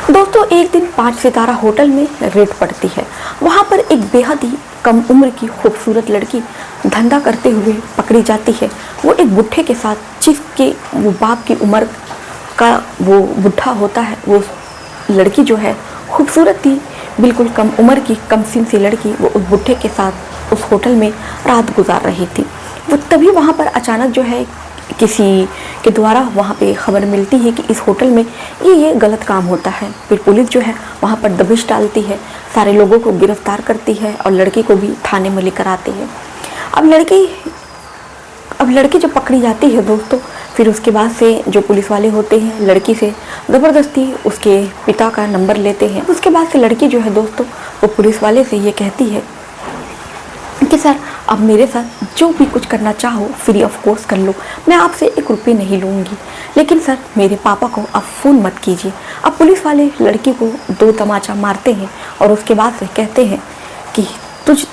दोस्तों एक दिन 5 सितारा होटल में रेड पड़ती है। वहाँ पर एक बेहद ही कम उम्र की खूबसूरत लड़की धंधा करते हुए पकड़ी जाती है। वो एक बुढ़े के साथ, जिसके वो बाप की उम्र का वो बुढ़ा होता है। वो लड़की जो है खूबसूरत थी, बिल्कुल कम उम्र की कम सीन सी लड़की, वो उस बुढ़े के साथ उस होटल में रात गुजार रही थी। वो तभी वहाँ पर अचानक जो है किसी के द्वारा वहाँ पे खबर मिलती है कि इस होटल में ये गलत काम होता है। फिर पुलिस जो है वहाँ पर दबिश डालती है, सारे लोगों को गिरफ्तार करती है और लड़की को भी थाने में लेकर आती है। अब लड़की जब पकड़ी जाती है दोस्तों, फिर उसके बाद से जो पुलिस वाले होते हैं लड़की से ज़बरदस्ती उसके पिता का नंबर लेते हैं। उसके बाद से लड़की जो है दोस्तों, वो पुलिस वाले से ये कहती है कि सर अब मेरे साथ जो भी कुछ करना चाहो फ्री ऑफ कॉस्ट कर लो, मैं आपसे 1 रुपये नहीं लूँगी, लेकिन सर मेरे पापा को आप फ़ोन मत कीजिए। अब पुलिस वाले लड़की को 2 तमाचा मारते हैं और उसके बाद से कहते हैं कि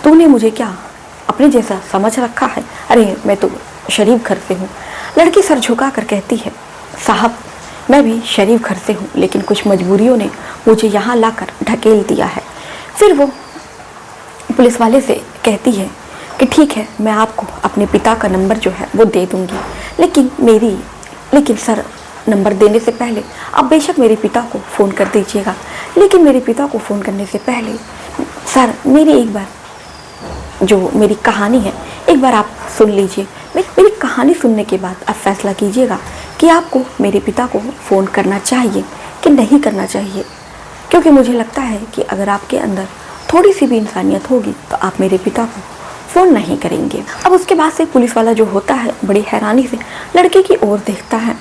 तूने मुझे क्या अपने जैसा समझ रखा है? अरे मैं तो शरीफ घर से हूँ। लड़की सर झुका कर कहती है, साहब मैं भी शरीफ घर से हूँ, लेकिन कुछ मजबूरियों ने मुझे यहाँ लाकर ढकेल दिया है। फिर वो पुलिस वाले से कहती है कि ठीक है, मैं आपको अपने पिता का नंबर जो है वो दे दूँगी, लेकिन सर नंबर देने से पहले आप बेशक मेरे पिता को फ़ोन कर दीजिएगा, लेकिन मेरे पिता को फ़ोन करने से पहले सर मेरी कहानी है एक बार आप सुन लीजिए। मेरी कहानी सुनने के बाद आप फैसला कीजिएगा कि आपको मेरे पिता को फ़ोन करना चाहिए कि नहीं करना चाहिए, क्योंकि मुझे लगता है कि अगर आपके अंदर थोड़ी सी भी इंसानियत होगी तो आप मेरे पिता को फ़ोन नहीं करेंगे। अब उसके बाद से पुलिस वाला जो होता है बड़ी हैरानी से लड़के की ओर देखता है।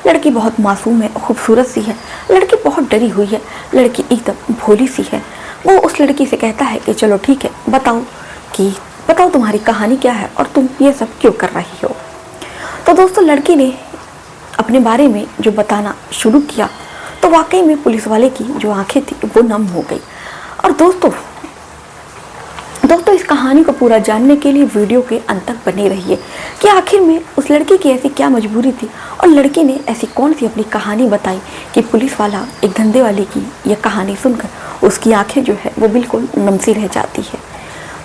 लड़की बहुत मासूम है, खूबसूरत सी है, लड़की बहुत डरी हुई है, लड़की एकदम भोली सी है। वो उस लड़की से कहता है कि चलो ठीक है, बताओ तुम्हारी कहानी क्या है और तुम ये सब क्यों कर रही हो। तो दोस्तों लड़की ने अपने बारे में जो बताना शुरू किया तो वाकई में पुलिस वाले की जो आंखें थी वो नम हो गई। और दोस्तों इस कहानी को पूरा जानने के लिए वीडियो के अंत तक बने रहिए कि आखिर में उस लड़की की ऐसी क्या मजबूरी थी और लड़की ने ऐसी कौन सी अपनी कहानी बताई कि पुलिस वाला एक धंधे वाले की यह कहानी सुनकर उसकी आंखें जो है वो बिल्कुल नमसी रह जाती है।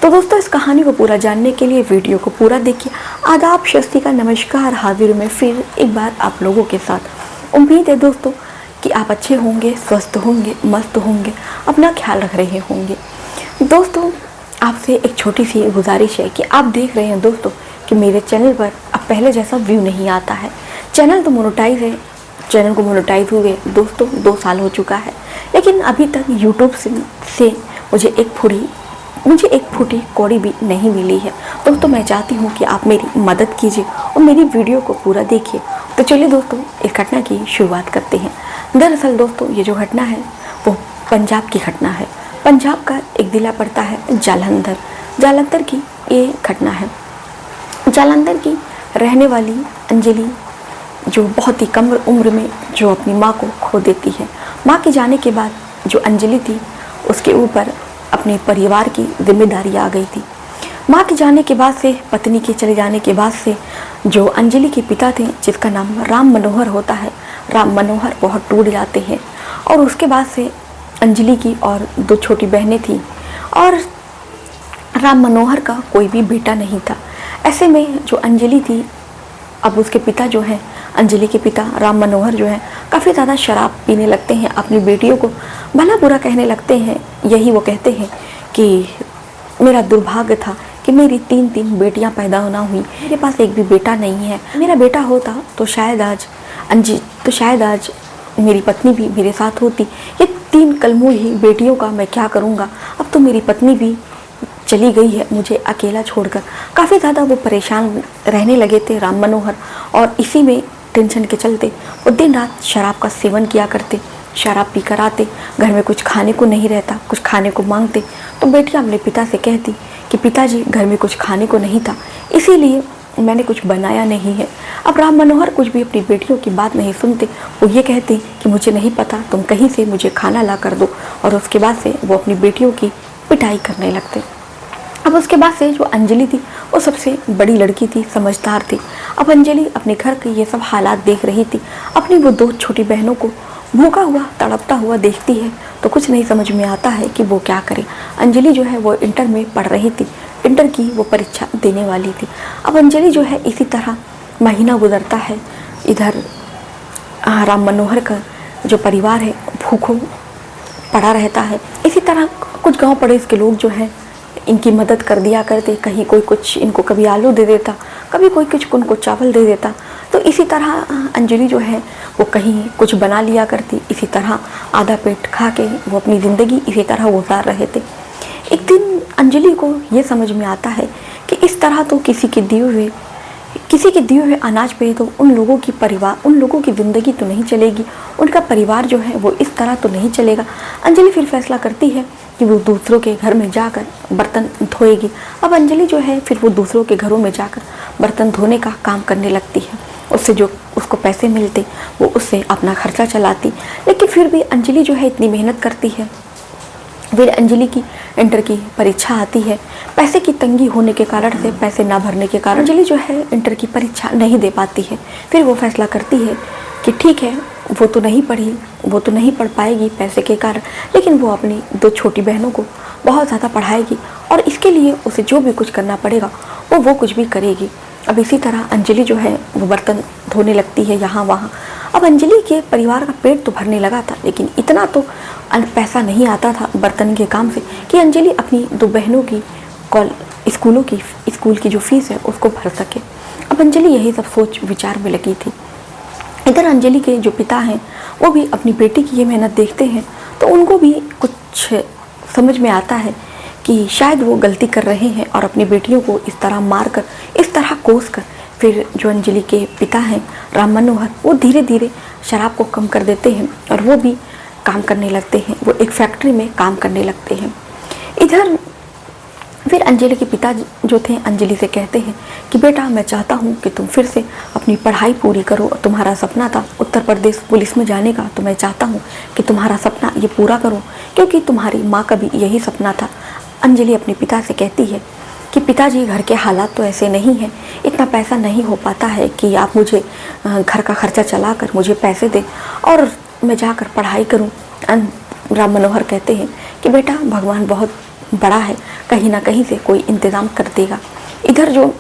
तो दोस्तों इस कहानी को पूरा जानने के लिए वीडियो को पूरा देखिए। आदाब, शस्ती का नमस्कार, हाजिर में फिर एक बार आप लोगों के साथ। उम्मीद है दोस्तों कि आप अच्छे होंगे, स्वस्थ होंगे, मस्त होंगे, अपना ख्याल रख रहे होंगे। दोस्तों आपसे एक छोटी सी गुजारिश है कि आप देख रहे हैं दोस्तों कि मेरे चैनल पर अब पहले जैसा व्यू नहीं आता है। चैनल तो मोनेटाइज है, चैनल को मोनेटाइज हुए दोस्तों 2 साल हो चुका है, लेकिन अभी तक यूट्यूब से मुझे एक फूटी कौड़ी भी नहीं मिली है। दोस्तों मैं चाहती हूँ कि आप मेरी मदद कीजिए और मेरी वीडियो को पूरा देखिए। तो चलिए दोस्तों इस घटना की शुरुआत करते हैं। दरअसल दोस्तों ये जो घटना है वो पंजाब की घटना है। पंजाब का एक ज़िला पड़ता है जालंधर की ये घटना है। जालंधर की रहने वाली अंजलि जो बहुत ही कम उम्र में जो अपनी माँ को खो देती है। माँ के जाने के बाद जो अंजलि थी उसके ऊपर अपने परिवार की जिम्मेदारी आ गई थी। माँ के जाने के बाद से, पत्नी के चले जाने के बाद से जो अंजलि के पिता थे जिसका नाम राम मनोहर होता है, राम मनोहर बहुत टूट जाते हैं। और उसके बाद से अंजलि की और 2 छोटी बहनें थीं और राम मनोहर का कोई भी बेटा नहीं था। ऐसे में जो अंजलि थी, अब उसके पिता जो हैं, अंजलि के पिता राम मनोहर जो हैं काफ़ी ज़्यादा शराब पीने लगते हैं, अपनी बेटियों को भला बुरा कहने लगते हैं। यही वो कहते हैं कि मेरा दुर्भाग्य था कि मेरी 3 बेटियां पैदा ना हुई, मेरे पास एक भी बेटा नहीं है। मेरा बेटा होता तो शायद आज मेरी पत्नी भी मेरे साथ होती। ये 3 कलमूल ही बेटियों का मैं क्या करूँगा। अब तो मेरी पत्नी भी चली गई है मुझे अकेला छोड़कर। काफ़ी ज़्यादा वो परेशान रहने लगे थे राम मनोहर, और इसी में टेंशन के चलते वो दिन रात शराब का सेवन किया करते। शराब पी कर आते, घर में कुछ खाने को नहीं रहता, कुछ खाने को मांगते तो बेटियां अपने पिता से कहती कि पिताजी घर में कुछ खाने को नहीं था, इसीलिए मैंने कुछ बनाया नहीं है। अब राम मनोहर कुछ भी अपनी बेटियों की बात नहीं सुनते। वो ये कहते कि मुझे नहीं पता, तुम कहीं से मुझे खाना ला कर दो, और उसके बाद से वो अपनी बेटियों की पिटाई करने लगते। अब उसके बाद से जो अंजलि थी वो सबसे बड़ी लड़की थी, समझदार थी। अब अंजलि अपने घर के ये सब हालात देख रही थी। अपनी वो 2 छोटी बहनों को भूखा हुआ तड़पता हुआ देखती है तो कुछ नहीं समझ में आता है कि वो क्या करे। अंजलि जो है वो इंटर में पढ़ रही थी, इंटर की वो परीक्षा देने वाली थी। अब अंजलि जो है इसी तरह महीना गुजरता है। इधर राम मनोहर का जो परिवार है भूखों पड़ा रहता है। इसी तरह कुछ गांव पड़ोस के लोग जो हैं इनकी मदद कर दिया करते, कहीं कोई कुछ इनको कभी आलू दे देता, कभी कोई कुछ उनको चावल दे देता। तो इसी तरह अंजलि जो है वो कहीं कुछ बना लिया करती। इसी तरह आधा पेट खा के वो अपनी ज़िंदगी इसी तरह गुजार रहे थे। एक दिन अंजलि को ये समझ में आता है कि इस तरह तो किसी के दिए हुए अनाज पे तो उन लोगों की ज़िंदगी तो नहीं चलेगी, उनका परिवार जो है वो इस तरह तो नहीं चलेगा। अंजलि फिर फैसला करती है कि वो दूसरों के घर में जाकर बर्तन धोएगी। अब अंजलि जो है फिर वो दूसरों के घरों में जाकर बर्तन धोने का काम करने लगती है। उससे जो उसको पैसे मिलते वो उससे अपना खर्चा चलाती। लेकिन फिर भी अंजलि जो है इतनी मेहनत करती है। फिर अंजलि की इंटर की परीक्षा आती है। पैसे की तंगी होने के कारण से, पैसे ना भरने के कारण अंजलि जो है इंटर की परीक्षा नहीं दे पाती है। फिर वो फैसला करती है कि ठीक है वो तो नहीं पढ़ पाएगी पैसे के कारण, लेकिन वो अपनी 2 छोटी बहनों को बहुत ज़्यादा पढ़ाएगी और इसके लिए उसे जो भी कुछ करना पड़ेगा वो कुछ भी करेगी। अब इसी तरह अंजलि जो है वो बर्तन धोने लगती है यहाँ वहाँ। अब अंजलि के परिवार का पेट तो भरने लगा था, लेकिन इतना तो पैसा नहीं आता था बर्तन के काम से कि अंजलि अपनी 2 बहनों की स्कूल की जो फीस है उसको भर सके। अब अंजलि यही सब सोच विचार में लगी थी। इधर अंजलि के जो पिता हैं वो भी अपनी बेटी की ये मेहनत देखते हैं तो उनको भी कुछ समझ में आता है कि शायद वो गलती कर रहे हैं और अपनी बेटियों को इस तरह मार कर, इस तरह कोस कर। फिर जो अंजलि के पिता हैं राम मनोहर, वो धीरे धीरे शराब को कम कर देते हैं और वो भी काम करने लगते हैं। वो एक फैक्ट्री में काम करने लगते हैं। इधर फिर अंजलि के पिता जो थे अंजलि से कहते हैं कि बेटा मैं चाहता हूँ कि तुम फिर से अपनी पढ़ाई पूरी करो। तुम्हारा सपना था उत्तर प्रदेश पुलिस में जाने का, तो मैं चाहता हूँ कि तुम्हारा सपना ये पूरा करो, क्योंकि तुम्हारी माँ का भी यही सपना था। अंजलि अपने पिता से कहती है कि पिताजी घर के हालात तो ऐसे नहीं हैं, इतना पैसा नहीं हो पाता है कि आप मुझे घर का खर्चा चलाकर मुझे पैसे दें और मैं जाकर पढ़ाई करूं। राम मनोहर कहते हैं कि बेटा भगवान बहुत बड़ा है, कहीं ना कहीं से कोई इंतज़ाम कर देगा। इधर जो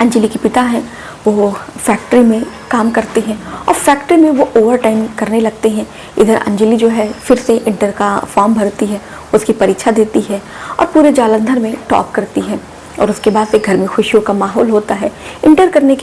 अंजलि के पिता हैं वो फैक्ट्री में काम करते हैं और फैक्ट्री में वो ओवर टाइम करने लगते हैं। इधर अंजलि जो है फिर से इंटर का फॉर्म भरती है, उसकी परीक्षा देती है और पूरे जालंधर में टॉप करती है और उसके बाद से घर में खुशियों का माहौल होता है। इंटर करने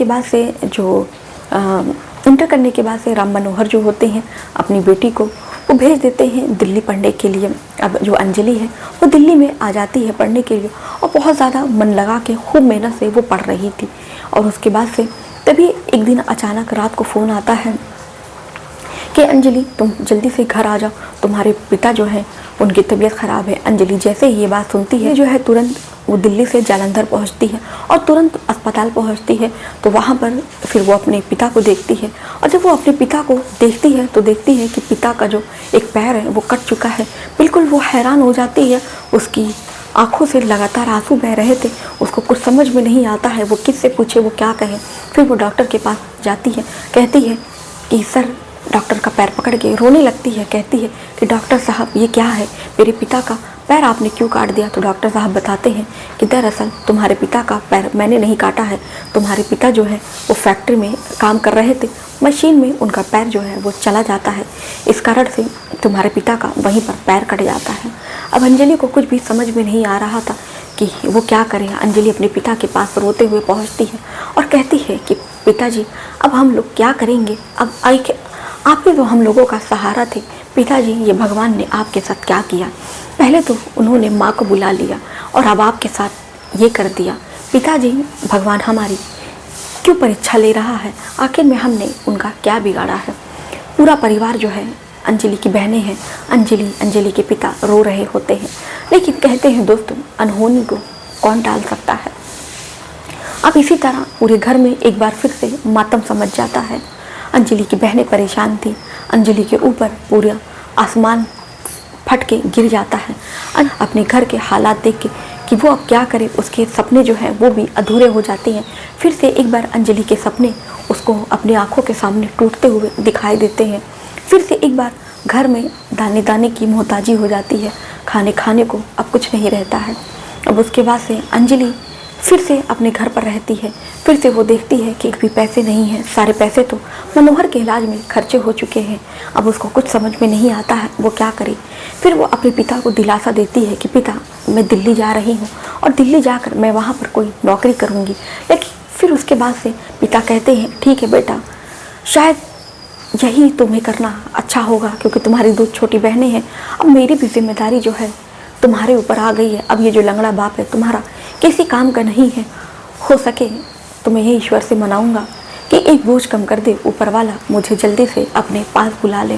के बाद से राम मनोहर जो होते हैं अपनी बेटी को वो भेज देते हैं दिल्ली पढ़ने के लिए। अब जो अंजलि है वो दिल्ली में आ जाती है पढ़ने के लिए और बहुत ज़्यादा मन लगा के खूब मेहनत से वो पढ़ रही थी। और उसके बाद से तभी एक दिन अचानक रात को फ़ोन आता है कि अंजलि तुम जल्दी से घर आ जाओ, तुम्हारे पिता जो हैं उनकी तबीयत ख़राब है। अंजलि जैसे ही ये बात सुनती है जो है तुरंत वो दिल्ली से जालंधर पहुंचती है और तुरंत अस्पताल पहुंचती है। तो वहाँ पर फिर वो अपने पिता को देखती है और जब वो अपने पिता को देखती है तो देखती है कि पिता का जो एक पैर है वो कट चुका है। बिल्कुल वो हैरान हो जाती है, उसकी आंखों से लगातार आंसू बह रहे थे। उसको कुछ समझ में नहीं आता है वो किससे पूछे, वो क्या कहे। फिर वो डॉक्टर के पास जाती है, कहती है कि सर, डॉक्टर का पैर पकड़ के रोने लगती है, कहती है कि डॉक्टर साहब ये क्या है, मेरे पिता का पैर आपने क्यों काट दिया। तो डॉक्टर साहब बताते हैं कि दरअसल तुम्हारे पिता का पैर मैंने नहीं काटा है, तुम्हारे पिता जो है वो फैक्ट्री में काम कर रहे थे, मशीन में उनका पैर जो है वो चला जाता है, इस कारण से तुम्हारे पिता का वहीं पर पैर कट जाता है। अब अंजलि को कुछ भी समझ में नहीं आ रहा था कि वो क्या करे। अंजलि अपने पिता के पास रोते हुए पहुँचती है और कहती है कि पिताजी अब हम लोग क्या करेंगे, अब आप ही तो हम लोगों का सहारा थे। पिताजी ये भगवान ने आपके साथ क्या किया, पहले तो उन्होंने माँ को बुला लिया और अब आपके साथ ये कर दिया। पिताजी भगवान हमारी क्यों परीक्षा ले रहा है, आखिर में हमने उनका क्या बिगाड़ा है। पूरा परिवार जो है, अंजलि की बहनें हैं, अंजलि के पिता रो रहे होते हैं। लेकिन कहते हैं दोस्तों, अनहोनी को कौन टाल सकता है। अब इसी तरह पूरे घर में एक बार फिर से मातम समझ जाता है। अंजलि की बहनें परेशान थी, अंजलि के ऊपर पूरा आसमान फट के गिर जाता है। अपने घर के हालात देख के कि वो अब क्या करे, उसके सपने जो हैं वो भी अधूरे हो जाते हैं। फिर से एक बार अंजलि के सपने उसको अपनी आंखों के सामने टूटते हुए दिखाई देते हैं। फिर से एक बार घर में दाने दाने की मोहताजी हो जाती है, खाने खाने को अब कुछ नहीं रहता है। अब उसके बाद से अंजलि फिर से अपने घर पर रहती है। फिर से वो देखती है कि एक भी पैसे नहीं हैं, सारे पैसे तो मनोहर के इलाज में खर्चे हो चुके हैं। अब उसको कुछ समझ में नहीं आता है वो क्या करे। फिर वो अपने पिता को दिलासा देती है कि पिता, मैं दिल्ली जा रही हूँ और दिल्ली जाकर मैं वहाँ पर कोई नौकरी करूँगी। लेकिन फिर उसके बाद से पिता कहते हैं, ठीक है बेटा, शायद यही तुम्हें करना अच्छा होगा क्योंकि तुम्हारी 2 छोटी बहनें हैं। अब मेरी भी जिम्मेदारी जो है तुम्हारे ऊपर आ गई है। अब ये जो लंगड़ा बाप है तुम्हारा किसी काम का नहीं है। हो सके तो मैं ये ईश्वर से मनाऊंगा कि एक बोझ कम कर दे, ऊपर वाला मुझे जल्दी से अपने पास बुला ले।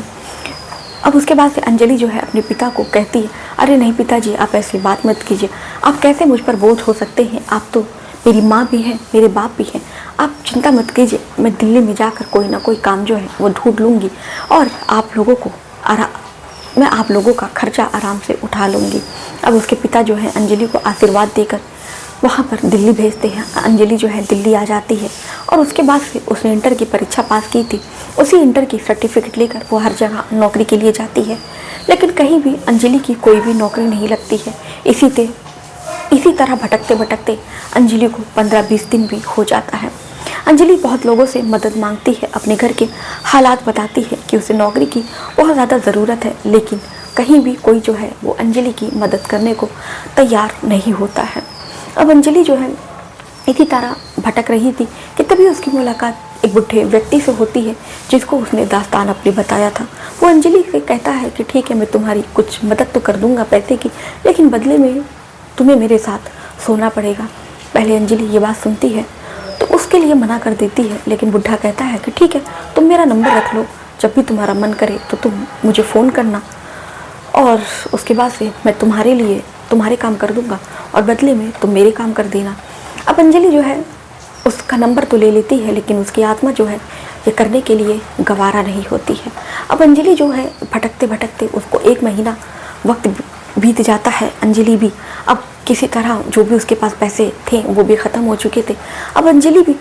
अब उसके बाद से अंजलि जो है अपने पिता को कहती है, अरे नहीं पिताजी, आप ऐसी बात मत कीजिए। आप कैसे मुझ पर बोझ हो सकते हैं? आप तो मेरी माँ भी हैं, मेरे बाप भी हैं। आप चिंता मत कीजिए, मैं दिल्ली में जाकर कोई ना कोई काम जो है वो ढूंढ लूँगी और मैं आप लोगों का खर्चा आराम से उठा लूँगी। अब उसके पिता जो है अंजलि को आशीर्वाद देकर वहाँ पर दिल्ली भेजते हैं। अंजलि जो है दिल्ली आ जाती है और उसके बाद से उसने इंटर की परीक्षा पास की थी। उसी इंटर की सर्टिफिकेट लेकर वो हर जगह नौकरी के लिए जाती है, लेकिन कहीं भी अंजलि की कोई भी नौकरी नहीं लगती है। इसी तरह भटकते भटकते अंजलि को 15-20 दिन भी हो जाता है। अंजलि बहुत लोगों से मदद मांगती है, अपने घर के हालात बताती है कि उसे नौकरी की बहुत ज़्यादा ज़रूरत है, लेकिन कहीं भी कोई जो है वो अंजलि की मदद करने को तैयार नहीं होता है। अब अंजलि जो है इसी तरह भटक रही थी कि तभी उसकी मुलाकात एक बुढ़े व्यक्ति से होती है जिसको उसने दास्तान अपनी बताया था। वो अंजलि से कहता है कि ठीक है, मैं तुम्हारी कुछ मदद तो कर दूंगा पैसे की, लेकिन बदले में तुम्हें मेरे साथ सोना पड़ेगा। पहले अंजलि ये बात सुनती है तो उसके लिए मना कर देती है, लेकिन बुढ़ा कहता है कि ठीक है, तुम मेरा नंबर रख लो, जब भी तुम्हारा मन करे तो तुम मुझे फ़ोन करना और उसके बाद से मैं तुम्हारे काम कर दूंगा और बदले में तुम मेरे काम कर देना। अब अंजलि जो है उसका नंबर तो ले लेती है, लेकिन उसकी आत्मा जो है ये करने के लिए गवारा नहीं होती है। अब अंजलि जो है भटकते भटकते उसको 1 महीना वक्त बीत जाता है। अंजलि भी अब किसी तरह जो भी उसके पास पैसे थे वो भी ख़त्म हो चुके थे। अब अंजलि भी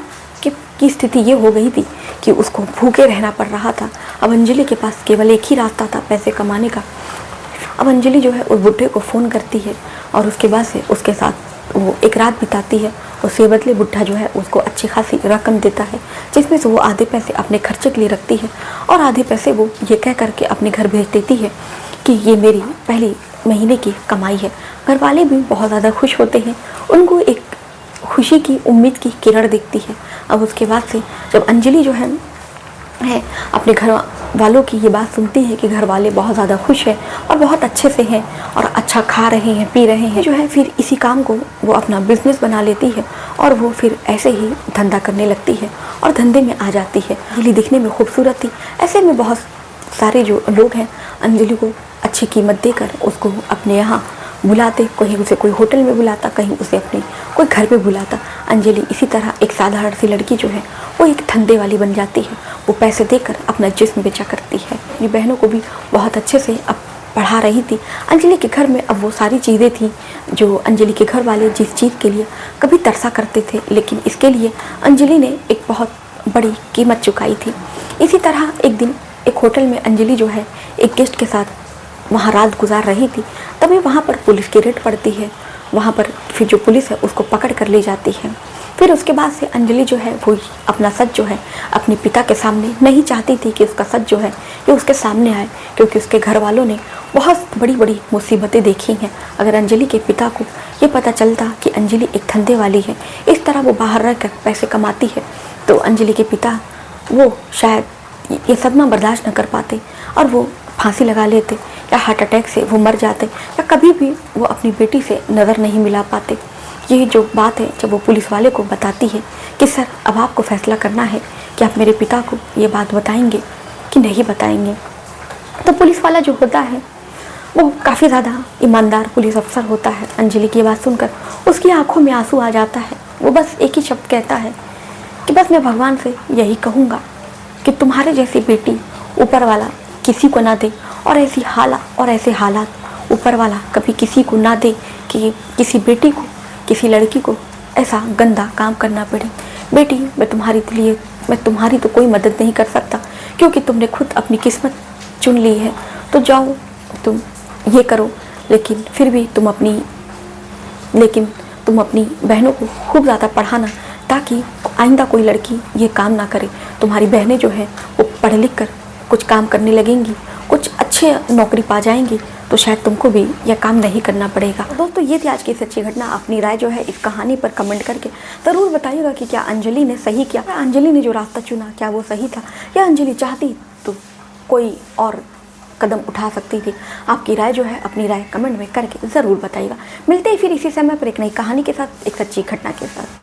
की स्थिति ये हो गई थी कि उसको भूखे रहना पड़ रहा था। अब अंजलि के पास केवल एक ही रास्ता था पैसे कमाने का। अब अंजलि जो है उस बुढ़े को फ़ोन करती है और उसके बाद से उसके साथ वो एक रात बिताती है। उसके बदले बुढ़ा जो है उसको अच्छी खासी रकम देता है, जिसमें से वो आधे पैसे अपने खर्चे के लिए रखती है और आधे पैसे वो ये कह करके अपने घर भेज देती है कि ये मेरी पहली महीने की कमाई है। घर वाले भी बहुत ज़्यादा खुश होते हैं, उनको एक खुशी की उम्मीद की किरण दिखती है। अब उसके बाद से जब अंजलि जो है अपने घर वालों की ये बात सुनती है कि घर वाले बहुत ज़्यादा खुश हैं और बहुत अच्छे से हैं और अच्छा खा रहे हैं, पी रहे हैं, जो है फिर इसी काम को वो अपना बिजनेस बना लेती है और वो फिर ऐसे ही धंधा करने लगती है और धंधे में आ जाती है। अंजलि दिखने में खूबसूरत थी, ऐसे में बहुत सारे जो लोग हैं अंजलि को अच्छी कीमत देकर उसको अपने यहाँ बुलाते, कहीं उसे कोई होटल में बुलाता, कहीं उसे अपने कोई घर पे बुलाता। अंजलि इसी तरह एक साधारण सी लड़की जो है वो एक धंधे वाली बन जाती है। वो पैसे देकर अपना जिस्म बेचा करती है। अपनी बहनों को भी बहुत अच्छे से अब पढ़ा रही थी। अंजलि के घर में अब वो सारी चीज़ें थी जो अंजलि के घर वाले जिस चीज़ के लिए कभी तरसा करते थे, लेकिन इसके लिए अंजलि ने एक बहुत बड़ी कीमत चुकाई थी। इसी तरह एक दिन एक होटल में अंजलि जो है एक गेस्ट के साथ वहाँ रात गुजार रही थी, तभी वहाँ पर पुलिस की रेड पड़ती है। वहाँ पर फिर जो पुलिस है उसको पकड़ कर ले जाती है। फिर उसके बाद से अंजलि जो है वो अपना सच जो है अपने पिता के सामने नहीं चाहती थी कि उसका सच जो है ये उसके सामने आए, क्योंकि उसके घर वालों ने बहुत बड़ी बड़ी मुसीबतें देखी हैं। अगर अंजलि के पिता को ये पता चलता कि अंजलि एक धंधे वाली है, इस तरह वो बाहर रह कर पैसे कमाती है, तो अंजलि के पिता वो शायद ये सदमा बर्दाश्त न कर पाते और वो फांसी लगा लेते या हार्ट अटैक से वो मर जाते या कभी भी वो अपनी बेटी से नज़र नहीं मिला पाते। यही जो बात है जब वो पुलिस वाले को बताती है कि सर अब आपको फैसला करना है कि आप मेरे पिता को ये बात बताएंगे कि नहीं बताएंगे, तो पुलिस वाला जो होता है वो काफ़ी ज़्यादा ईमानदार पुलिस अफसर होता है। अंजलि की बात सुनकर उसकी आंखों में आंसू आ जाता है। वो बस एक ही शब्द कहता है कि बस मैं भगवान से यही कहूँगा कि तुम्हारे जैसी बेटी ऊपर वाला किसी को ना दे और ऐसे हालात ऊपर वाला कभी किसी को ना दे कि किसी बेटी को, किसी लड़की को ऐसा गंदा काम करना पड़े। बेटी मैं तुम्हारी तो कोई मदद नहीं कर सकता, क्योंकि तुमने खुद अपनी किस्मत चुन ली है तो जाओ तुम ये करो, लेकिन फिर भी तुम अपनी बहनों को खूब ज़्यादा पढ़ाना, ताकि आइंदा कोई लड़की ये काम ना करे। तुम्हारी बहनें जो है वो पढ़ लिख कर कुछ काम करने लगेंगी, कुछ अच्छे नौकरी पा जाएंगी, तो शायद तुमको भी यह काम नहीं करना पड़ेगा। दोस्तों, ये थी आज की सच्ची घटना। अपनी राय जो है इस कहानी पर कमेंट करके ज़रूर बताइएगा कि क्या अंजलि ने सही किया, अंजलि ने जो रास्ता चुना क्या वो सही था, या अंजलि चाहती तो कोई और कदम उठा सकती थी। आपकी राय जो है अपनी राय कमेंट में करके ज़रूर बताइएगा। मिलते हैं फिर इसी समय पर एक नई कहानी के साथ, एक सच्ची घटना के साथ।